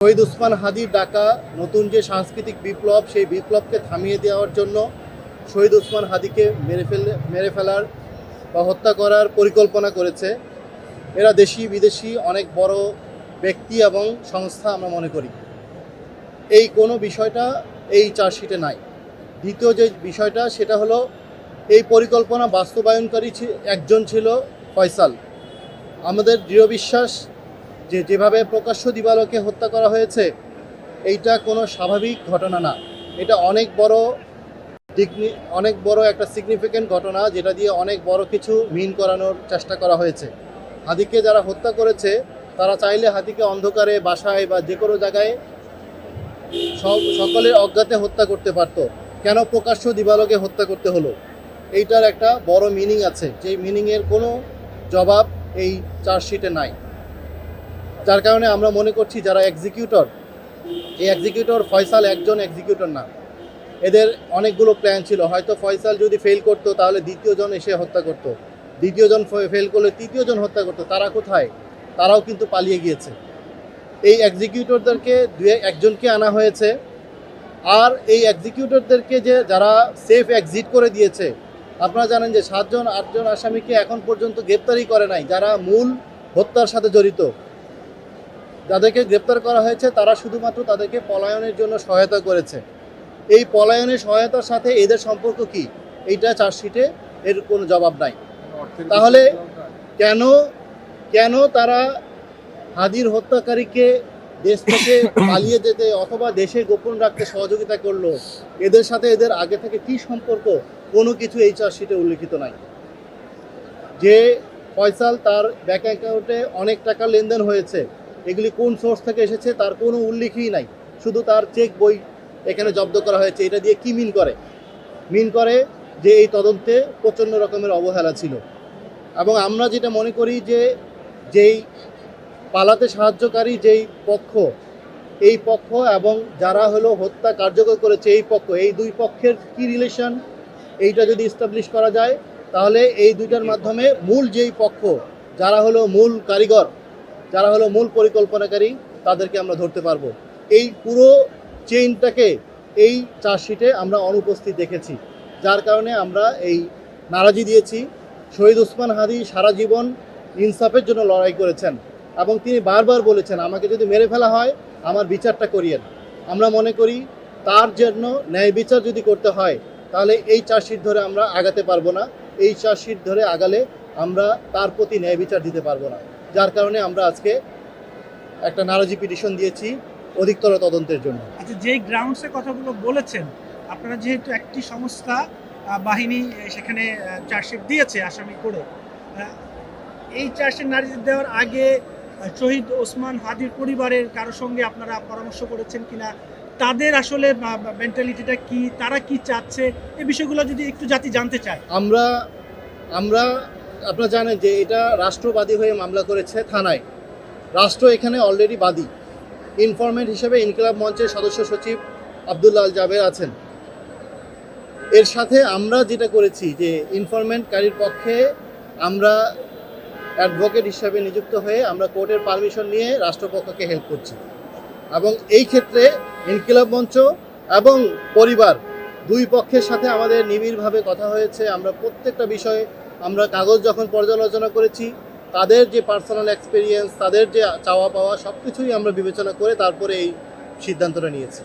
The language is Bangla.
শহীদ ওসমান হাদির ডাকা নতুন যে সাংস্কৃতিক বিপ্লব, সেই বিপ্লবকে থামিয়ে দেওয়ার জন্য শহীদ ওসমান হাদিকে মেরে ফেলার বা হত্যা করার পরিকল্পনা করেছে। এরা দেশি বিদেশি অনেক বড় ব্যক্তি এবং সংস্থা আমরা মনে করি। এই কোনো বিষয়টা এই চার্জশিটে নাই। দ্বিতীয় যে বিষয়টা সেটা হলো এই পরিকল্পনা বাস্তবায়নকারী একজন ছিল ফয়সাল। আমাদের দৃঢ় বিশ্বাস যে যেভাবে প্রকাশ্য দিবালোকে হত্যা করা হয়েছে এইটা কোনো স্বাভাবিক ঘটনা না। এটা অনেক বড় একটা সিগনিফিক্যান্ট ঘটনা, যেটা দিয়ে অনেক বড় কিছু মিন করানোর চেষ্টা করা হয়েছে। হাদিকে যারা হত্যা করেছে তারা চাইলে হাদিকে অন্ধকারে বাসায় বা যে কোনো জায়গায় সকলের অজ্ঞাতে হত্যা করতে পারত। কেন প্রকাশ্য দিবালোকে হত্যা করতে হলো? এইটার একটা বড় মিনিং আছে, যেই মিনিংয়ের কোনো জবাব এই চার্জশিটে নাই। যার কারণে আমরা মনে করছি যারা এক্সিকিউটর ফয়সাল একজন এক্সিকিউটর না। এদের অনেকগুলো প্ল্যান ছিল। হয়তো ফয়সাল যদি ফেল করতো তাহলে দ্বিতীয়জন এসে হত্যা করত, দ্বিতীয়জন ফেল করলে তৃতীয়জন হত্যা করতো। তারা কোথায়? তারাও কিন্তু পালিয়ে গিয়েছে। এই এক্সিকিউটরদেরকে একজনকে আনা হয়েছে। আর এই এক্সিকিউটরদেরকে যারা সেফ এক্সিট করে দিয়েছে, আপনারা জানেন যে 7-8জন আসামিকে এখন পর্যন্ত গ্রেপ্তারই করে নাই, যারা মূল হত্যার সাথে জড়িত। যাদেরকে গ্রেপ্তার করা হয়েছে তারা শুধুমাত্র তাদেরকে পলায়নের জন্য সহায়তা করেছে। এই পলায়নের সহায়তার সাথে এদের সম্পর্ক কি? এইটা চার্জশিটে এর কোনো জবাব নাই। তাহলে কেন তারা হাদির হত্যাকারীকে দেশ থেকে পালিয়ে যেতে অথবা দেশে গোপন রাখতে সহযোগিতা করলো? এদের সাথে এদের আগে থেকে কি সম্পর্ক? কোনো কিছু এই চার্জশিটে উল্লেখিত নাই। যে ফয়সাল তার ব্যাংক অ্যাকাউন্টে অনেক টাকা লেনদেন হয়েছে, এগুলি কোন সোর্স থেকে এসেছে তার কোনো উল্লেখই নাই। শুধু তার চেক বই এখানে জব্দ করা হয়েছে। এটা দিয়ে কি মিন করে যে এই তদন্তে প্রচণ্ড রকমের অবহেলা ছিল। এবং আমরা যেটা মনে করি যে যেই পালাতে সাহায্যকারী যেই পক্ষ, এই পক্ষ এবং যারা হলো হত্যা কার্যকর করেছে এই পক্ষ, এই দুই পক্ষের কি রিলেশন, এইটা যদি এস্টাবলিশ করা যায় তাহলে এই দুইটার মাধ্যমে মূল যেই পক্ষ, যারা হলো মূল কারিগর, যারা হলো মূল পরিকল্পনাকারী, তাদেরকে আমরা ধরতে পারবো। এই পুরো চেইনটাকে এই চার্জশিটে আমরা অনুপস্থিত দেখেছি, যার কারণে আমরা এই নারাজি দিয়েছি। শহীদ ওসমান হাদি সারা জীবন ইনসাফের জন্য লড়াই করেছেন এবং তিনি বারবার বলেছেন আমাকে যদি মেরে ফেলা হয় আমার বিচারটা করিয়েন। আমরা মনে করি তার জন্য ন্যায় বিচার যদি করতে হয় তাহলে এই চার্জশিট ধরে আমরা আগাতে পারবো না। এই চার্জশিট ধরে আগালে আমরা তার প্রতি ন্যায় বিচার দিতে পারবো না। যার কারণে আমরা আজকে একটা নারাজি পিটিশন দিয়েছি অধিকতর তদন্তের জন্য। আচ্ছা, যেই গ্রাউন্ডসে কথাগুলো বলেছেন, আপনারা যেহেতু একটি সংস্থা বাহিনী সেখানে চার্জশিট দিয়েছে আসামি করে, এই চার্জশিট নারাজি দেওয়ার আগে শহীদ ওসমান হাদির পরিবারের কারোর সঙ্গে আপনারা পরামর্শ করেছেন কিনা? তাদের আসলে মেন্টালিটিটা কি, তারা কি চাচ্ছে, এই বিষয়গুলো যদি একটু জাতি জানতে চায়। আমরা আপনারা জানেন যে এটা রাষ্ট্রবাদী হয়ে মামলা করেছে থানায়। রাষ্ট্র এখানে অলরেডি বাদী। ইনফরমেন্ট হিসেবে ইনকিলাব মঞ্চের সদস্য সচিব আব্দুল্লাহ আল জাবের আছেন। এর সাথে আমরা যেটা করেছি যে ইনফরমেন্টকারীর পক্ষে আমরা অ্যাডভোকেট হিসাবে নিযুক্ত হয়ে আমরা কোর্টের পারমিশন নিয়ে রাষ্ট্রপক্ষকে হেল্প করছি। এবং এই ক্ষেত্রে ইনকিলাব মঞ্চ এবং পরিবার দুই পক্ষের সাথে আমাদের নিবিড়ভাবে কথা হয়েছে। আমরা প্রত্যেকটা বিষয়ে আমরা কাগজ যখন পর্যালোচনা করেছি, তাদের যে পার্সোনাল এক্সপিরিয়েন্স, তাদের যে চাওয়া পাওয়া, সব কিছুই আমরা বিবেচনা করে তারপরে এই সিদ্ধান্তটা নিয়েছি।